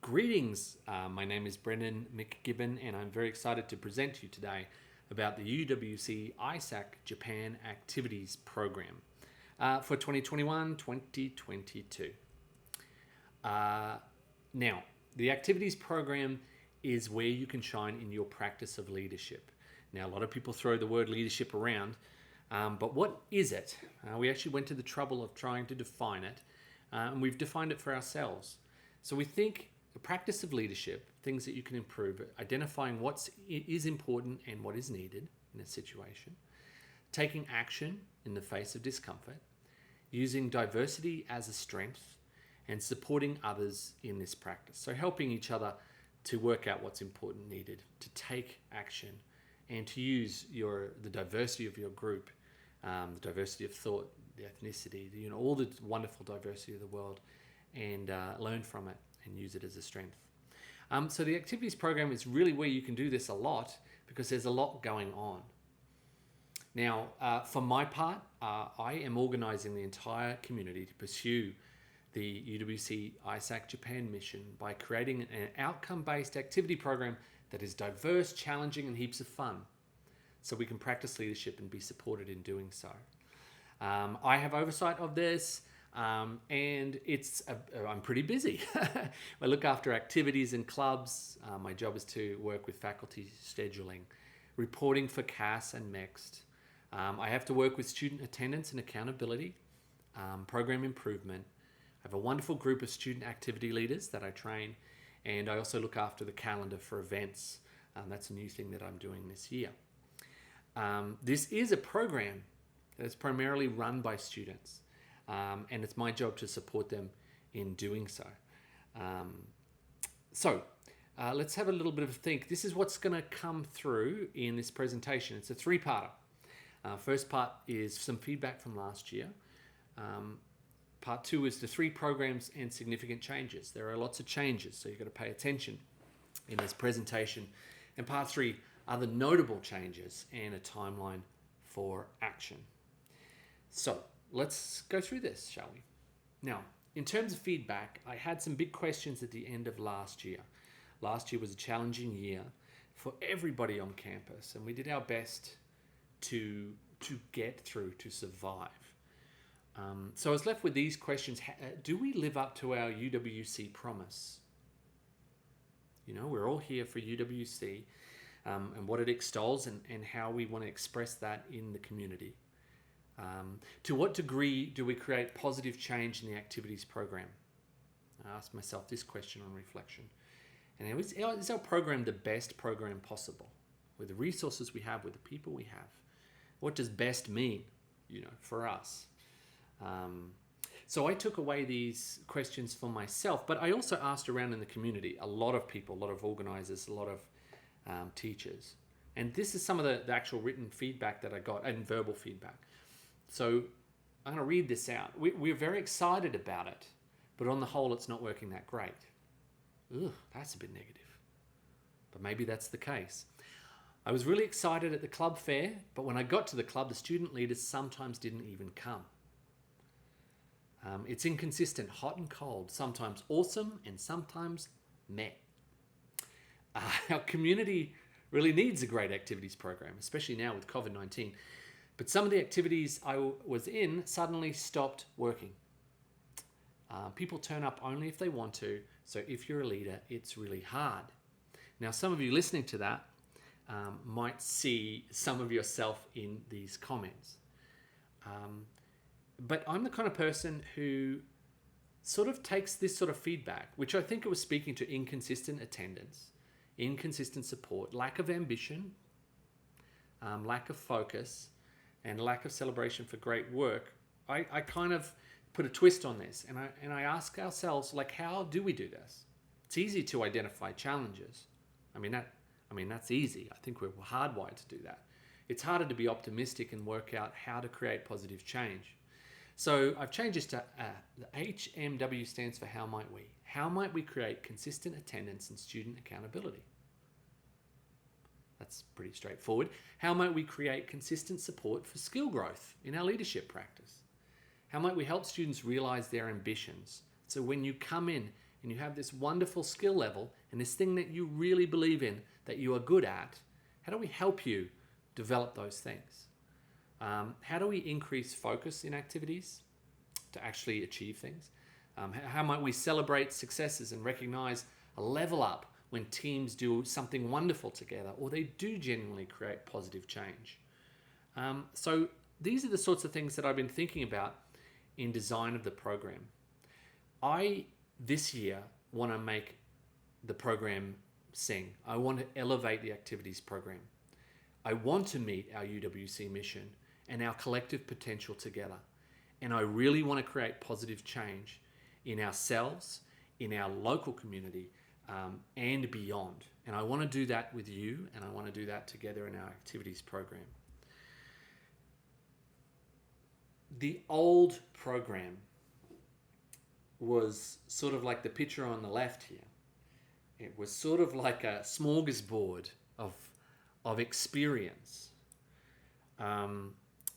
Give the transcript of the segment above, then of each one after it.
Greetings, my name is Brendan McGibbon and I'm very excited to present to you today about the UWC ISAC Japan Activities Program for 2021-2022. Now, the Activities Program is where you can shine in your practice of leadership. Now, a lot of people throw the word leadership around, but what is it? We actually went to the trouble of trying to define it, and we've defined it for ourselves. So we think the practice of leadership, things that you can improve, identifying what is important and what is needed in a situation, taking action in the face of discomfort, using diversity as a strength, and supporting others in this practice. So helping each other to work out what's important, needed, to take action, and to use the diversity of your group, the diversity of thought, the ethnicity, all the wonderful diversity of the world, and learn from it and use it as a strength. So the activities program is really where you can do this a lot because there's a lot going on. Now, for my part, I am organizing the entire community to pursue the UWC ISAC Japan mission by creating an outcome-based activity program that is diverse, challenging, and heaps of fun, so we can practice leadership and be supported in doing so. I have oversight of this, and I'm pretty busy. I look after activities and clubs. My job is to work with faculty scheduling, reporting for CAS and MEXT. I have to work with student attendance and accountability, program improvement. I have a wonderful group of student activity leaders that I train, and I also look after the calendar for events. That's a new thing that I'm doing this year. This is a program that is primarily run by students, and it's my job to support them in doing so. Let's have a little bit of a think. This is what's going to come through in this presentation. It's a three-parter. First part is some feedback from last year. Part two is the three programs and significant changes. There are lots of changes, so you've got to pay attention in this presentation. And part three are the notable changes and a timeline for action. So let's go through this, shall we? Now, in terms of feedback, I had some big questions at the end of last year. Last year was a challenging year for everybody on campus, and we did our best to get through, to survive. So I was left with these questions. Do we live up to our UWC promise? We're all here for UWC and what it extols and how we want to express that in the community. To what degree do we create positive change in the activities program? I asked myself this question on reflection. And is our program the best program possible? With the resources we have, with the people we have? What does best mean, for us? So I took away these questions for myself, but I also asked around in the community, a lot of people, a lot of organizers, a lot of teachers. And this is some of the actual written feedback that I got, and verbal feedback. So I'm going to read this out. We're very excited about it, but on the whole, it's not working that great. Ugh, that's a bit negative. But maybe that's the case. I was really excited at the club fair, but when I got to the club, the student leaders sometimes didn't even come. It's inconsistent, hot and cold, sometimes awesome and sometimes meh. Our community really needs a great activities program, especially now with COVID-19. But some of the activities I was in suddenly stopped working. People turn up only if they want to, so if you're a leader, it's really hard. Now, some of you listening to that might see some of yourself in these comments. But I'm the kind of person who sort of takes this sort of feedback, which I think it was speaking to inconsistent attendance, inconsistent support, lack of ambition, lack of focus, and lack of celebration for great work. I kind of put a twist on this, and I ask ourselves, how do we do this? It's easy to identify challenges. That's easy. I think we're hardwired to do that. It's harder to be optimistic and work out how to create positive change. So I've changed this to the HMW stands for how might we? How might we create consistent attendance and student accountability? That's pretty straightforward. How might we create consistent support for skill growth in our leadership practice? How might we help students realize their ambitions? So when you come in and you have this wonderful skill level and this thing that you really believe in, that you are good at, how do we help you develop those things? How do we increase focus in activities to actually achieve things? How might we celebrate successes and recognize a level up when teams do something wonderful together, or they do genuinely create positive change? So these are the sorts of things that I've been thinking about in design of the program. I, this year, want to make the program sing. I want to elevate the activities program. I want to meet our UWC mission and our collective potential together. And I really want to create positive change in ourselves, in our local community, and beyond. And I want to do that with you, and I want to do that together in our activities program. The old program was sort of like the picture on the left here. It was sort of like a smorgasbord of experience.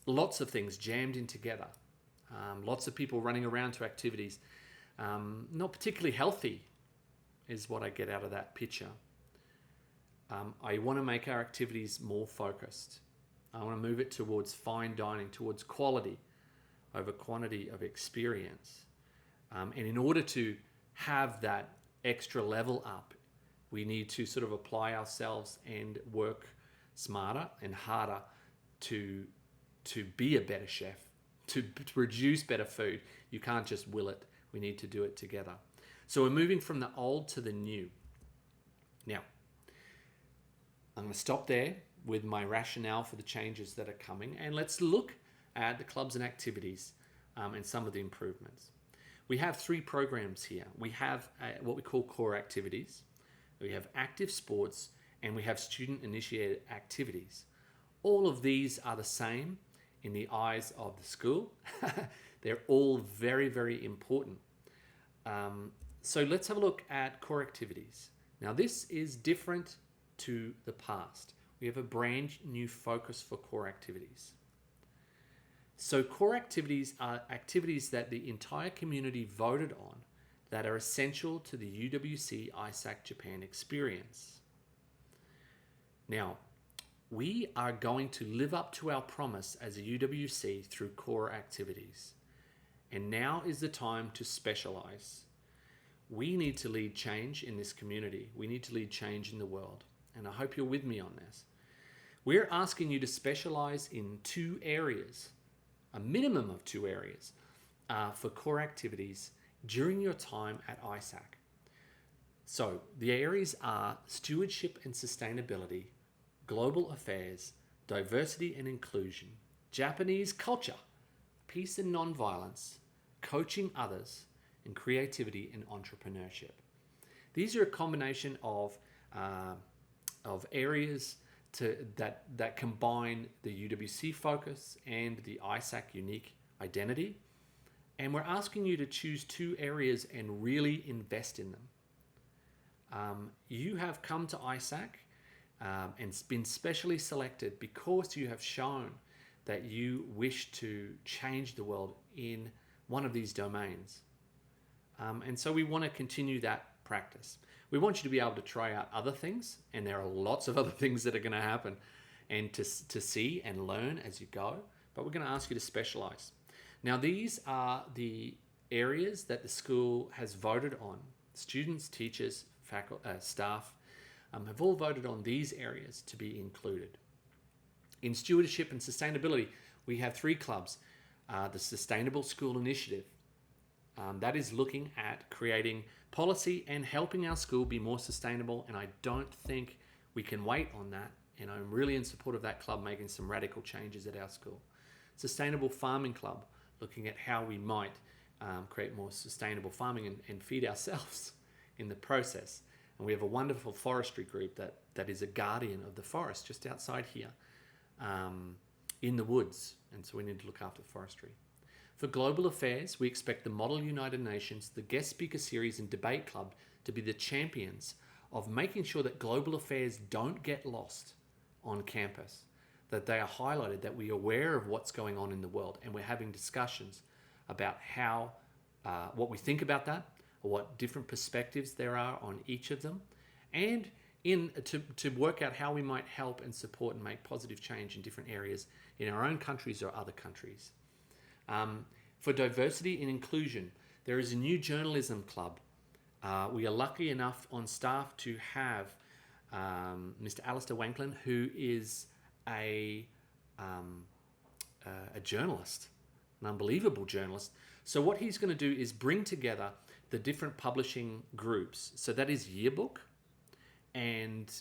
Lots of things jammed in together. Lots of people running around to activities. Not particularly healthy is what I get out of that picture. I want to make our activities more focused. I want to move it towards fine dining, towards quality over quantity of experience. And in order to have that extra level up, we need to sort of apply ourselves and work smarter and harder to be a better chef, to produce better food. You can't just will it. We need to do it together. So we're moving from the old to the new. Now, I'm going to stop there with my rationale for the changes that are coming, and let's look at the clubs and activities and some of the improvements. We have 3 programs here. We have what we call core activities, we have active sports, and we have student-initiated activities. All of these are the same in the eyes of the school. They're all very, very important. So let's have a look at core activities. Now, this is different to the past. We have a brand new focus for core activities. So core activities are activities that the entire community voted on that are essential to the UWC ISAC Japan experience. Now, we are going to live up to our promise as a UWC through core activities. And now is the time to specialize. We need to lead change in this community. We need to lead change in the world. And I hope you're with me on this. We're asking you to specialize in 2 areas, a minimum of 2 areas, for core activities during your time at ISAC. So the areas are stewardship and sustainability, global affairs, diversity and inclusion, Japanese culture, peace and nonviolence, coaching others, and creativity and entrepreneurship. These are a combination of areas that combine the UWC focus and the ISAC unique identity. And we're asking you to choose 2 areas and really invest in them. You have come to ISAC and been specially selected because you have shown that you wish to change the world in one of these domains. And so we want to continue that practice. We want you to be able to try out other things, and there are lots of other things that are going to happen, and to see and learn as you go, but we're going to ask you to specialize. Now, these are the areas that the school has voted on. Students, teachers, staff have all voted on these areas to be included. In stewardship and sustainability, we have 3 clubs. The Sustainable School Initiative, that is looking at creating policy and helping our school be more sustainable, and I don't think we can wait on that, and I'm really in support of that club making some radical changes at our school. Sustainable Farming Club, looking at how we might create more sustainable farming and feed ourselves in the process. And we have a wonderful forestry group that is a guardian of the forest just outside here in the woods, and so we need to look after forestry. For global affairs, we expect the Model United Nations, the Guest Speaker Series and Debate Club to be the champions of making sure that global affairs don't get lost on campus, that they are highlighted, that we are aware of what's going on in the world, and we're having discussions about how, what we think about that, what different perspectives there are on each of them, and to work out how we might help and support and make positive change in different areas in our own countries or other countries. For diversity and inclusion, there is a new journalism club. We are lucky enough on staff to have Mr. Alistair Wanklin, who is a journalist, an unbelievable journalist. So what he's going to do is bring together the different publishing groups. So that is Yearbook and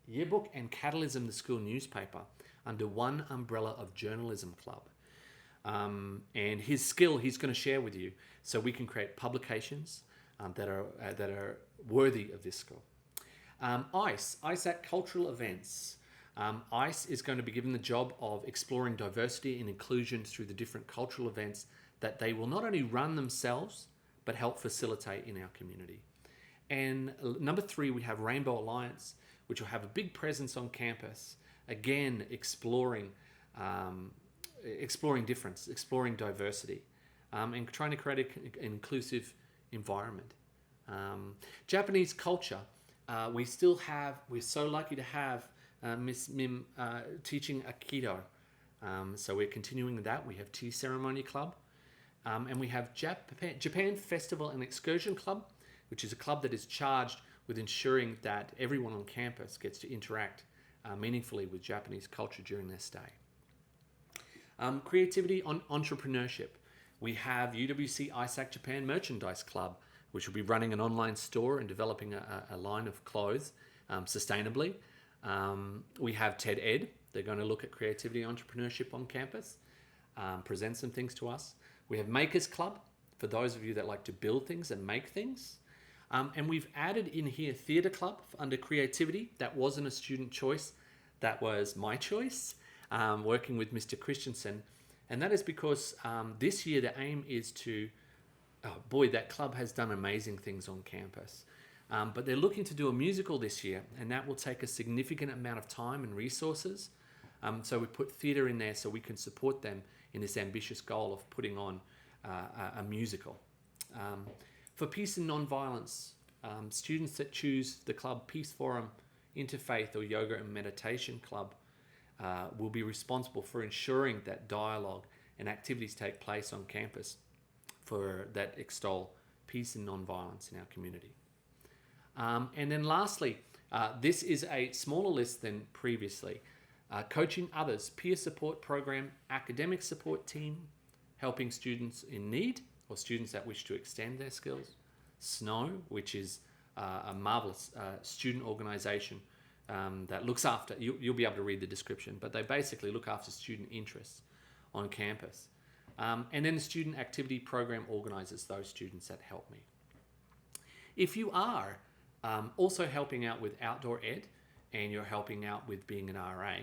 Yearbook and Catalysm, the school newspaper, under one umbrella of Journalism Club. And his skill he's going to share with you, so we can create publications that are worthy of this skill. ISAC Cultural Events. ICE is going to be given the job of exploring diversity and inclusion through the different cultural events that they will not only run themselves, but help facilitate in our community. And number 3, we have Rainbow Alliance, which will have a big presence on campus, again, exploring difference, exploring diversity, and trying to create an inclusive environment. Japanese culture, we're so lucky to have Miss Mim teaching Aikido. So we're continuing with that. We have Tea Ceremony Club, and we have Japan Festival and Excursion Club, which is a club that is charged with ensuring that everyone on campus gets to interact meaningfully with Japanese culture during their stay. Creativity on entrepreneurship. We have UWC ISAC Japan Merchandise Club, which will be running an online store and developing a line of clothes sustainably. We have TED Ed. They're going to look at creativity and entrepreneurship on campus, present some things to us. We have Makers Club, for those of you that like to build things and make things. And we've added in here Theatre Club under creativity. That wasn't a student choice. That was my choice, working with Mr. Christensen. And that is because this year the aim is to, that club has done amazing things on campus. But they're looking to do a musical this year, and that will take a significant amount of time and resources. So we put theatre in there so we can support them in this ambitious goal of putting on a musical. For Peace and Non-Violence, students that choose the club Peace Forum, Interfaith or Yoga and Meditation Club will be responsible for ensuring that dialogue and activities take place on campus that extol peace and non-violence in our community. And then lastly, this is a smaller list than previously. Coaching Others, Peer Support Program, Academic Support Team, helping students in need or students that wish to extend their skills. SNOW, which is a marvelous student organization that looks after, you'll be able to read the description, but they basically look after student interests on campus. And then the Student Activity Program organizers, those students that help me. If you are also helping out with outdoor ed and you're helping out with being an RA,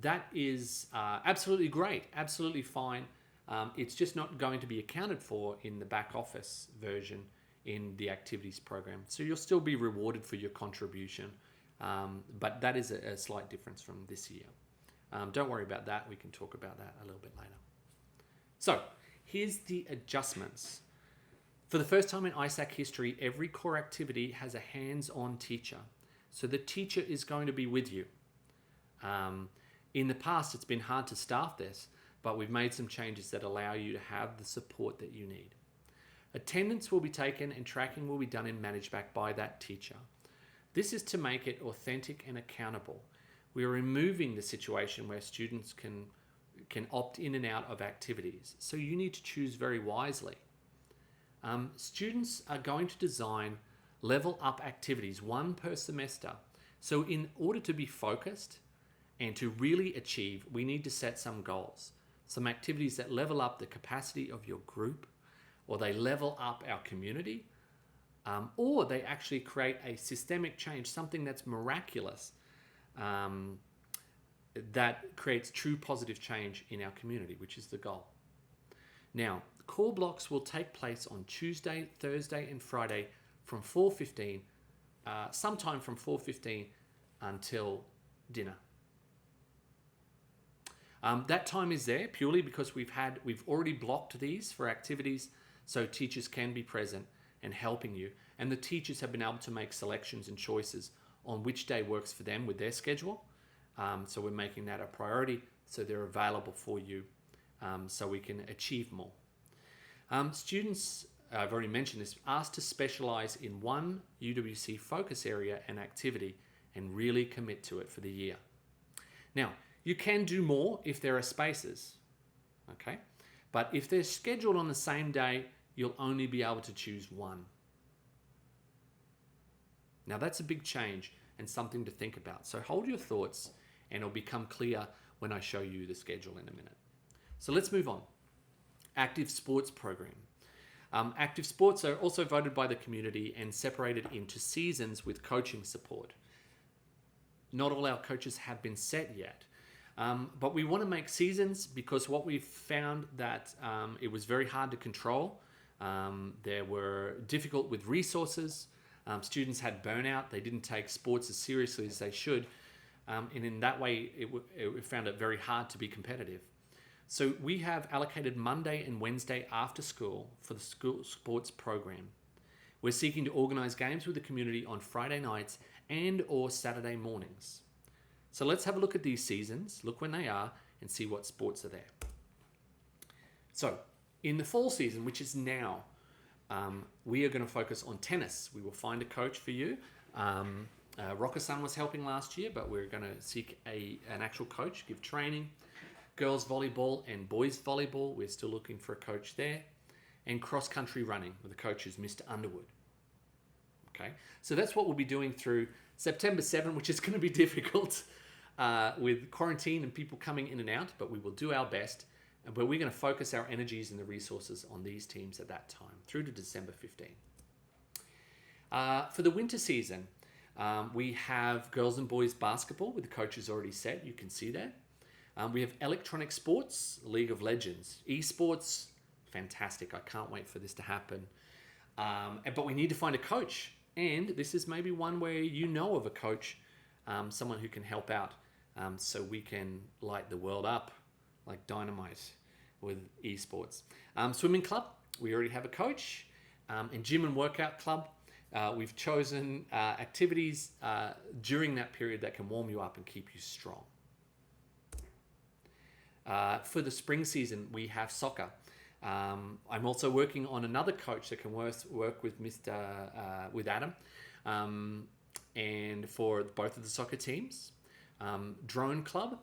that is absolutely great, absolutely fine. It's just not going to be accounted for in the back office version in the activities program. So you'll still be rewarded for your contribution, but that is a slight difference from this year. Don't worry about that. We can talk about that a little bit later. So here's the adjustments. For the first time in ISAC history, every core activity has a hands-on teacher. So the teacher is going to be with you. In the past, it's been hard to staff this, but we've made some changes that allow you to have the support that you need. Attendance will be taken and tracking will be done and managed back by that teacher. This is to make it authentic and accountable. We are removing the situation where students can opt in and out of activities. So you need to choose very wisely. Students are going to design level up activities, one per semester. So in order to be focused and to really achieve, we need to set some goals. Some activities that level up the capacity of your group, or they level up our community, or they actually create a systemic change, something that's miraculous, that creates true positive change in our community, which is the goal. Now, core blocks will take place on Tuesday, Thursday, and Friday from 4:15, sometime from 4:15 until dinner. That time is there purely because we've already blocked these for activities so teachers can be present and helping you. And the teachers have been able to make selections and choices on which day works for them with their schedule. So we're making that a priority so they're available for you so we can achieve more. Students, I've already mentioned this, asked to specialize in one UWC focus area and activity and really commit to it for the year. Now, you can do more if there are spaces, okay? But if they're scheduled on the same day, you'll only be able to choose one. Now, that's a big change and something to think about. So hold your thoughts and it'll become clear when I show you the schedule in a minute. So let's move on. Active sports program. Active sports are also voted by the community and separated into seasons with coaching support. Not all our coaches have been set yet, but we want to make seasons because what we've found that it was very hard to control. There were difficult with resources. Students had burnout. They didn't take sports as seriously as they should. And in that way, it found it very hard to be competitive. So we have allocated Monday and Wednesday after school for the school sports program. We're seeking to organize games with the community on Friday nights and or Saturday mornings. So let's have a look at these seasons, look when they are, and see what sports are there. So in the fall season, which is now, we are going to focus on tennis. We will find a coach for you. Rockerson was helping last year, but we're going to seek an actual coach, give training. Girls volleyball and boys volleyball, we're still looking for a coach there. And cross-country running, with the coach is Mr. Underwood. Okay, so that's what we'll be doing through September 7, which is going to be difficult with quarantine and people coming in and out, but we will do our best. But we're going to focus our energies and the resources on these teams at that time, through to December 15. For the winter season, we have girls and boys basketball with the coaches already set. You can see that. We have electronic sports, League of Legends. Esports, fantastic. I can't wait for this to happen. But we need to find a coach. And this is maybe one where you know of a coach, someone who can help out so we can light the world up like dynamite with esports. Swimming club, we already have a coach. And gym and workout club, we've chosen activities during that period that can warm you up and keep you strong. For the spring season, we have soccer. I'm also working on another coach that can work with with Adam, and for both of the soccer teams. Drone club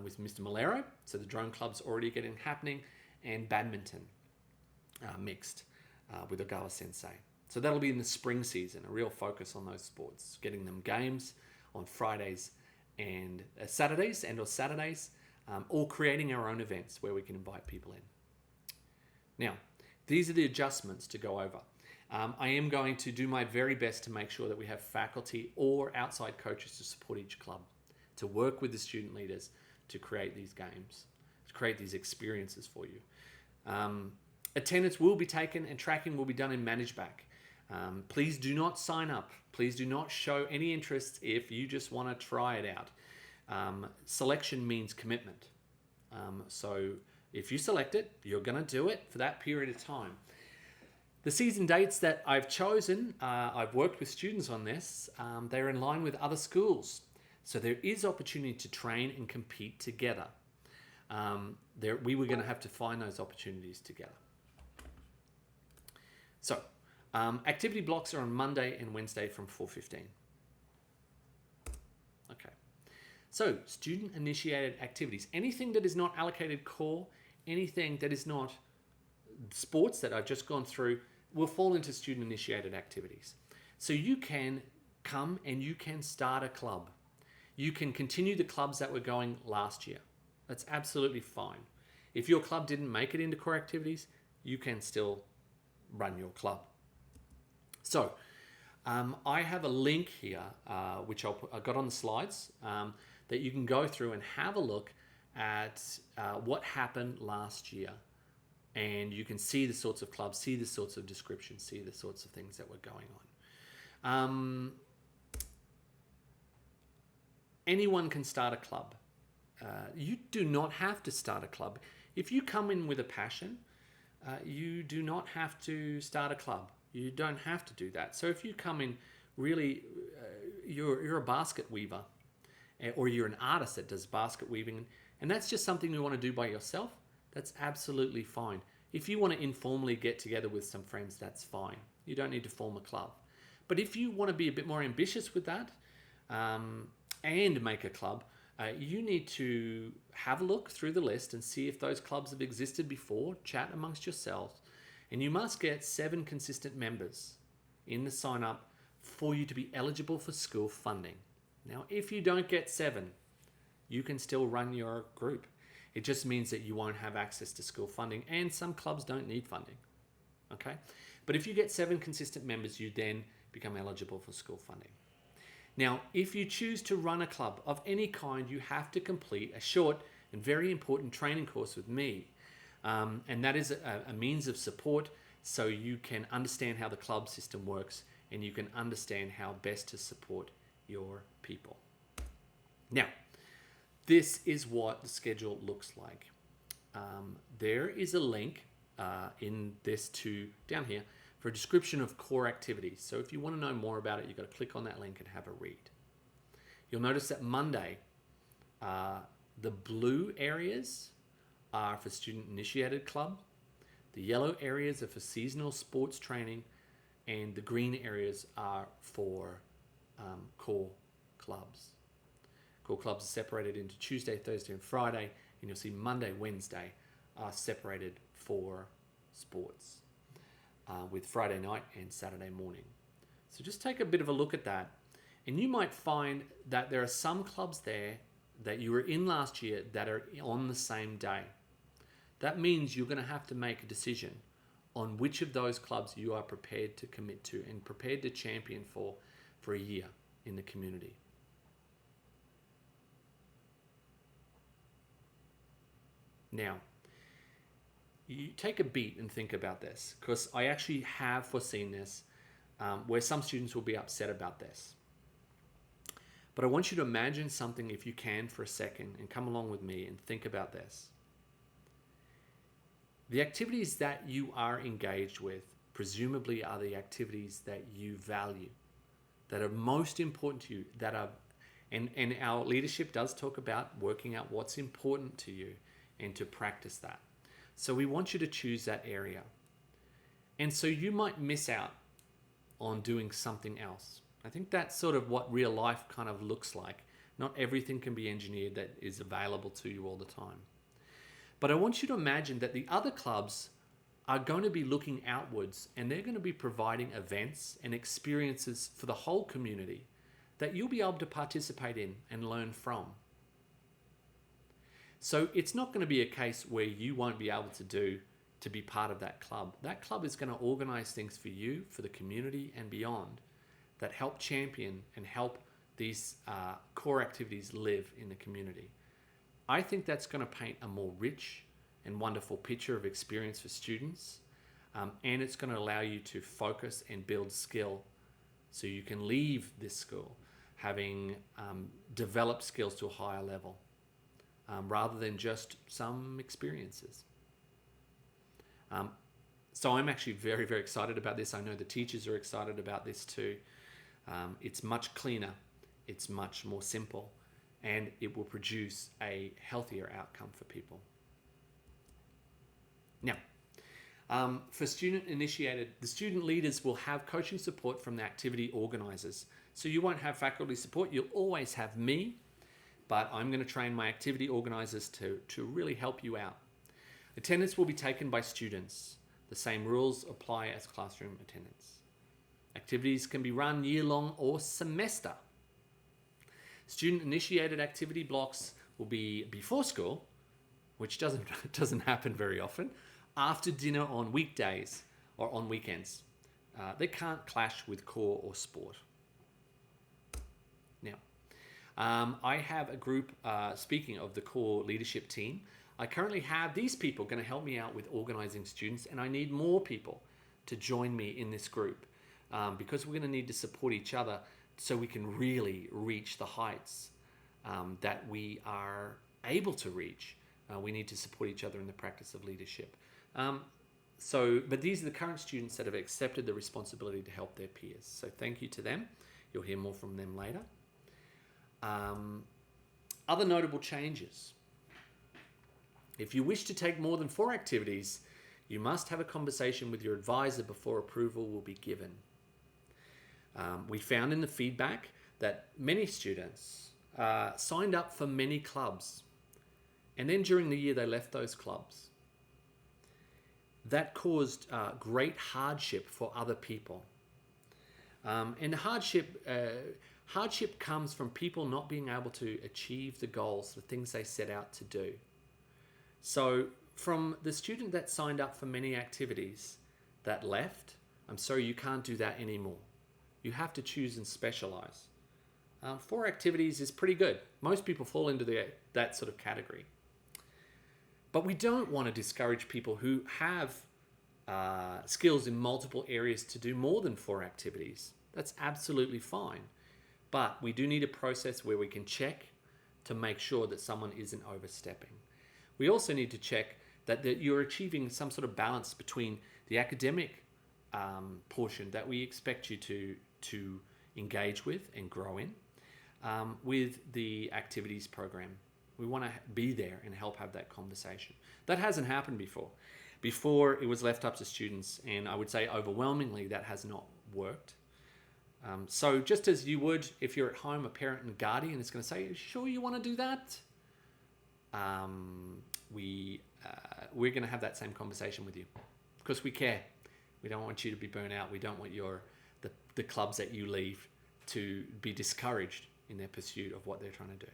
with Mr. Malero, so the drone club's already getting happening, and badminton mixed with Ogawa Sensei. So that'll be in the spring season, a real focus on those sports, getting them games on Fridays and Saturdays or Saturdays. Or creating our own events where we can invite people in. Now, these are the adjustments to go over. I am going to do my very best to make sure that we have faculty or outside coaches to support each club, to work with the student leaders to create these games, to create these experiences for you. Attendance will be taken and tracking will be done in ManageBack. Please do not sign up. Please do not show any interest if you just want to try it out. Selection means commitment. So if you select it, you're going to do it for that period of time. The season dates that I've chosen, I've worked with students on this, they're in line with other schools. So there is opportunity to train and compete together. We were going to have to find those opportunities together. So activity blocks are on Monday and Wednesday from 4:15. Okay. So, student-initiated activities. Anything that is not allocated core, anything that is not sports that I've just gone through, will fall into student-initiated activities. So you can come and you can start a club. You can continue the clubs that were going last year. That's absolutely fine. If your club didn't make it into core activities, you can still run your club. So, I have a link here, which I got on the slides, that you can go through and have a look at what happened last year. And you can see the sorts of clubs, see the sorts of descriptions, see the sorts of things that were going on. Anyone can start a club. You do not have to start a club. If you come in with a passion, you do not have to start a club. You don't have to do that. So if you come in really, you're a basket weaver, or you're an artist that does basket weaving, and that's just something you want to do by yourself, that's absolutely fine. If you want to informally get together with some friends, that's fine. You don't need to form a club. But if you want to be a bit more ambitious with that, and make a club, you need to have a look through the list and see if those clubs have existed before, chat amongst yourselves, and you must get 7 consistent members in the sign up for you to be eligible for school funding. Now, if you don't get 7, you can still run your group. It just means that you won't have access to school funding, and some clubs don't need funding. Okay? But if you get 7 consistent members, you then become eligible for school funding. Now, if you choose to run a club of any kind, you have to complete a short and very important training course with me. And that is a means of support so you can understand how the club system works and you can understand how best to support your people. Now, this is what the schedule looks like. There is a link in this down here for a description of core activities. So if you want to know more about it, you've got to click on that link and have a read. You'll notice that Monday, the blue areas are for student-initiated club, the yellow areas are for seasonal sports training, and the green areas are for core clubs. Core clubs are separated into Tuesday, Thursday, and Friday, and you'll see Monday, Wednesday are separated for sports, with Friday night and Saturday morning. So just take a bit of a look at that, and you might find that there are some clubs there that you were in last year that are on the same day. That means you're going to have to make a decision on which of those clubs you are prepared to commit to and prepared to champion for a year in the community. Now, you take a beat and think about this, because I actually have foreseen this, where some students will be upset about this. But I want you to imagine something, if you can, for a second, and come along with me and think about this. The activities that you are engaged with presumably are the activities that you value, that are most important to you, that are, and our leadership does talk about working out what's important to you and to practice that. So we want you to choose that area. And so you might miss out on doing something else. I think that's sort of what real life kind of looks like. Not everything can be engineered that is available to you all the time. But I want you to imagine that the other clubs are going to be looking outwards, and they're going to be providing events and experiences for the whole community that you'll be able to participate in and learn from. So it's not going to be a case where you won't be able to be part of that club. That club is going to organize things for you, for the community and beyond, that help champion and help these core activities live in the community. I think that's going to paint a more rich and wonderful picture of experience for students, and it's going to allow you to focus and build skill so you can leave this school having developed skills to a higher level, rather than just some experiences. So I'm actually very, very excited about this. I know the teachers are excited about this too. It's much cleaner, it's much more simple, and it will produce a healthier outcome for people. Now, for student-initiated, the student leaders will have coaching support from the activity organizers. So you won't have faculty support, you'll always have me, but I'm going to train my activity organizers to really help you out. Attendance will be taken by students. The same rules apply as classroom attendance. Activities can be run year-long or semester. Student-initiated activity blocks will be before school, which doesn't happen very often, after dinner on weekdays or on weekends. They can't clash with core or sport. Now, I have a group, speaking of the core leadership team, I currently have these people going to help me out with organizing students, and I need more people to join me in this group, because we're going to need to support each other so we can really reach the heights that we are able to reach. We need to support each other in the practice of leadership. But these are the current students that have accepted the responsibility to help their peers. So thank you to them. You'll hear more from them later. Other notable changes. If you wish to take more than 4 activities, you must have a conversation with your advisor before approval will be given. We found in the feedback that many students signed up for many clubs, and then during the year they left those clubs. That caused great hardship for other people. And hardship comes from people not being able to achieve the goals, the things they set out to do. So from the student that signed up for many activities that left, I'm sorry, you can't do that anymore. You have to choose and specialize. 4 activities is pretty good. Most people fall into that sort of category. But we don't want to discourage people who have skills in multiple areas to do more than 4 activities. That's absolutely fine. But we do need a process where we can check to make sure that someone isn't overstepping. We also need to check that you're achieving some sort of balance between the academic portion that we expect you to engage with and grow in with the activities program. We want to be there and help have that conversation. That hasn't happened before. Before, it was left up to students, and I would say overwhelmingly that has not worked. So just as you would if you're at home, a parent and guardian is going to say, sure you want to do that? We're going to have that same conversation with you because we care. We don't want you to be burnt out. We don't want the clubs that you leave to be discouraged in their pursuit of what they're trying to do.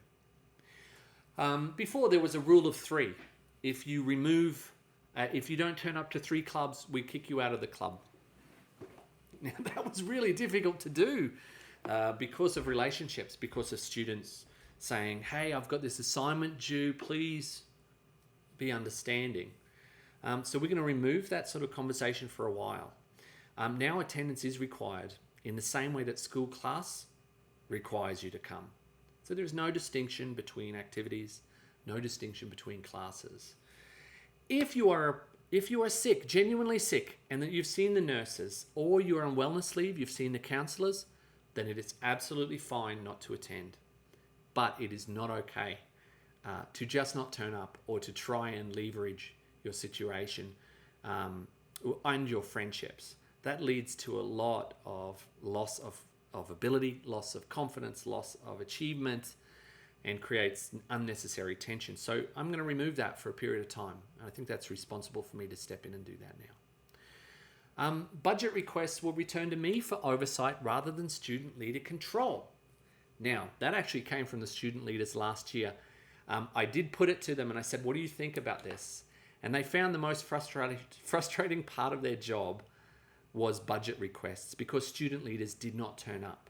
Before, there was a rule of 3. If you don't turn up to 3 clubs, we kick you out of the club. Now, that was really difficult to do because of relationships, because of students saying, hey, I've got this assignment due, please be understanding. So we're going to remove that sort of conversation for a while. Now attendance is required in the same way that school class requires you to come. So there's no distinction between activities, no distinction between classes. If you are sick, genuinely sick, and that you've seen the nurses, or you're on wellness leave, you've seen the counselors, then it is absolutely fine not to attend. But it is not okay to just not turn up or to try and leverage your situation and your friendships. That leads to a lot of loss of ability, loss of confidence, loss of achievement, and creates unnecessary tension. So I'm going to remove that for a period of time. I think that's responsible for me to step in and do that now. Budget requests will return to me for oversight rather than student leader control. Now, that actually came from the student leaders last year. I did put it to them and I said, what do you think about this? And they found the most frustrating part of their job was budget requests because student leaders did not turn up.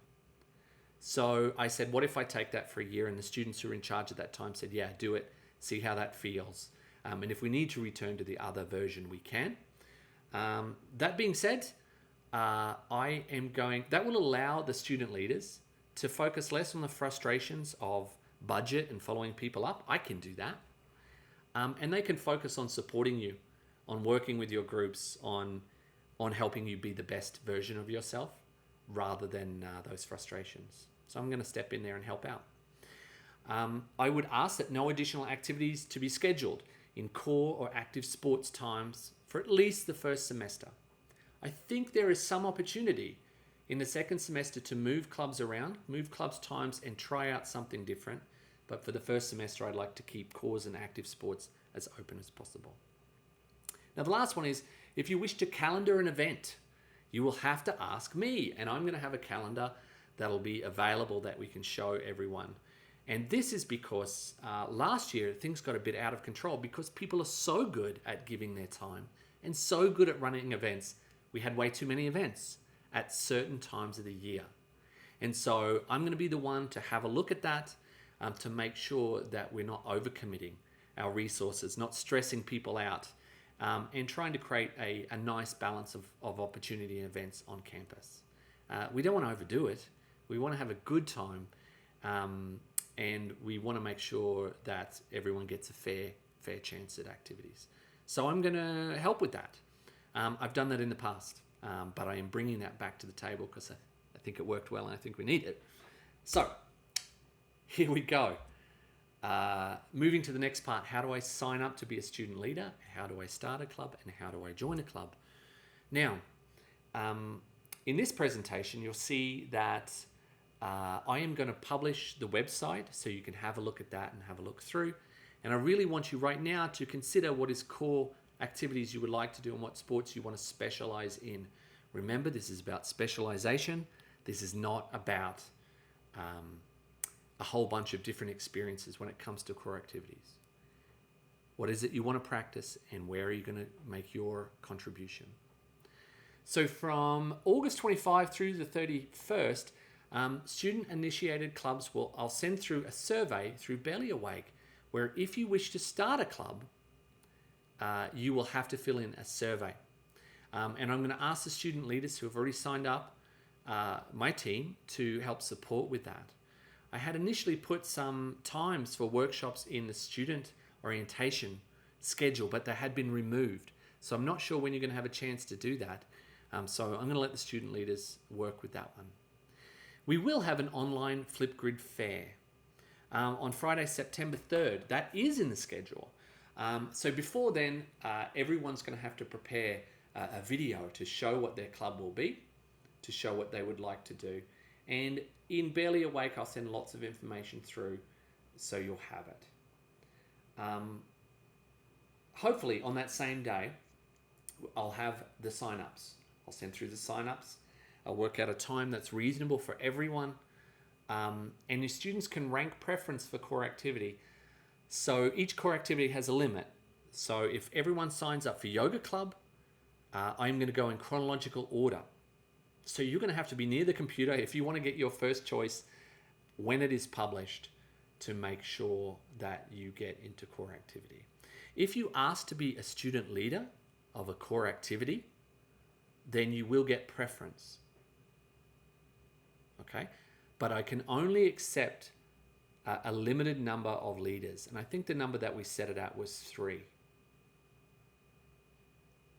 So I said, what if I take that for a year? And the students who were in charge at that time said, yeah, do it. See how that feels. And if we need to return to the other version, we can. That being said, that will allow the student leaders to focus less on the frustrations of budget and following people up. I can do that. And they can focus on supporting you, on working with your groups, on helping you be the best version of yourself rather than those frustrations. So I'm going to step in there and help out. I would ask that no additional activities to be scheduled in core or active sports times for at least the first semester. I think there is some opportunity in the second semester to move clubs around, move clubs times and try out something different. But for the first semester, I'd like to keep cores and active sports as open as possible. Now, the last one is, if you wish to calendar an event, you will have to ask me, and I'm going to have a calendar that'll be available that we can show everyone. And this is because last year things got a bit out of control because people are so good at giving their time and so good at running events. We had way too many events at certain times of the year. And so I'm going to be the one to have a look at that to make sure that we're not overcommitting our resources, not stressing people out, and trying to create a nice balance of opportunity and events on campus. We don't want to overdo it. We want to have a good time, and we want to make sure that everyone gets a fair chance at activities. So I'm going to help with that. I've done that in the past, but I am bringing that back to the table because I think it worked well and I think we need it. So here we go. Moving to the next part, how do I sign up to be a student leader? How do I start a club? And how do I join a club? Now, in this presentation, you'll see that I am going to publish the website so you can have a look at that and have a look through. And I really want you right now to consider what is core activities you would like to do and what sports you want to specialize in. Remember, this is about specialization. This is not about a whole bunch of different experiences when it comes to core activities. What is it you want to practice and where are you going to make your contribution? So from August 25 through the 31st, student-initiated clubs I'll send through a survey through Barely Awake, where if you wish to start a club, you will have to fill in a survey. And I'm going to ask the student leaders who have already signed up, my team, to help support with that. I had initially put some times for workshops in the student orientation schedule, but they had been removed. So I'm not sure when you're going to have a chance to do that. So I'm going to let the student leaders work with that one. We will have an online Flipgrid fair on Friday, September 3rd. That is in the schedule. So before then, everyone's going to have to prepare a video to show what their club will be, to show what they would like to do. And in Barely Awake, I'll send lots of information through so you'll have it. Hopefully on that same day, I'll have the sign-ups. I'll send through the sign-ups. I'll work out a time that's reasonable for everyone. And your students can rank preference for core activity. So each core activity has a limit. So if everyone signs up for yoga club, I'm going to go in chronological order. So you're going to have to be near the computer if you want to get your first choice when it is published to make sure that you get into core activity. If you ask to be a student leader of a core activity, then you will get preference. Okay? But I can only accept a limited number of leaders. And I think the number that we set it at was 3.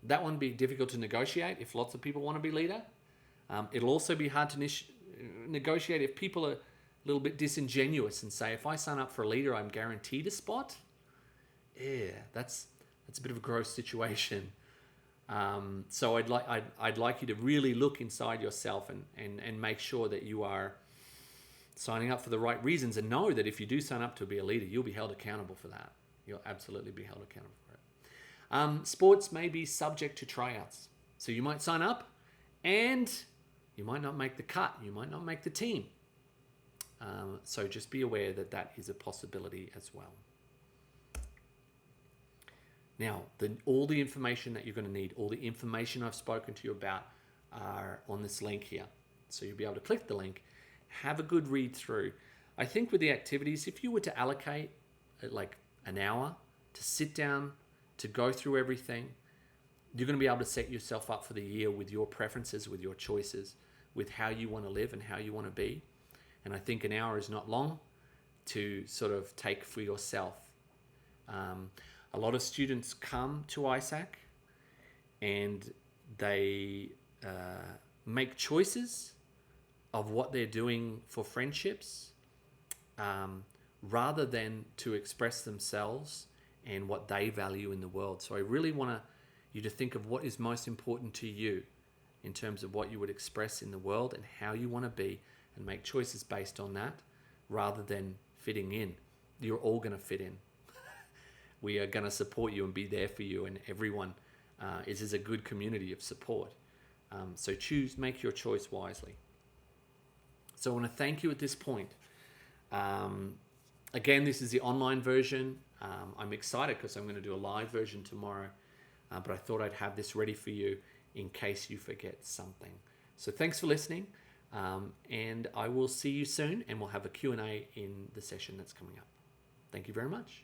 That one would be difficult to negotiate if lots of people want to be leader. It'll also be hard to negotiate if people are a little bit disingenuous and say, if I sign up for a leader, I'm guaranteed a spot. Yeah, that's a bit of a gross situation. So I'd like you to really look inside yourself and make sure that you are signing up for the right reasons, and know that if you do sign up to be a leader, you'll be held accountable for that. You'll absolutely be held accountable for it. Sports may be subject to tryouts. So you might sign up and you might not make the cut. You might not make the team. So just be aware that that is a possibility as well. Now, all the information that you're going to need, all the information I've spoken to you about are on this link here. So you'll be able to click the link, have a good read through. I think with the activities, if you were to allocate like an hour to sit down, to go through everything, you're going to be able to set yourself up for the year with your preferences, with your choices, with how you want to live and how you want to be. And I think an hour is not long to sort of take for yourself. A lot of students come to ISAC and they make choices of what they're doing for friendships rather than to express themselves and what they value in the world. So I really want you to think of what is most important to you in terms of what you would express in the world and how you want to be, and make choices based on that rather than fitting in. You're all going to fit in. We are going to support you and be there for you, and everyone is a good community of support. So make your choice wisely. So I want to thank you at this point. Again, this is the online version. I'm excited because I'm going to do a live version tomorrow, but I thought I'd have this ready for you in case you forget something. So thanks for listening, and I will see you soon, and we'll have a Q&A in the session that's coming up. Thank you very much.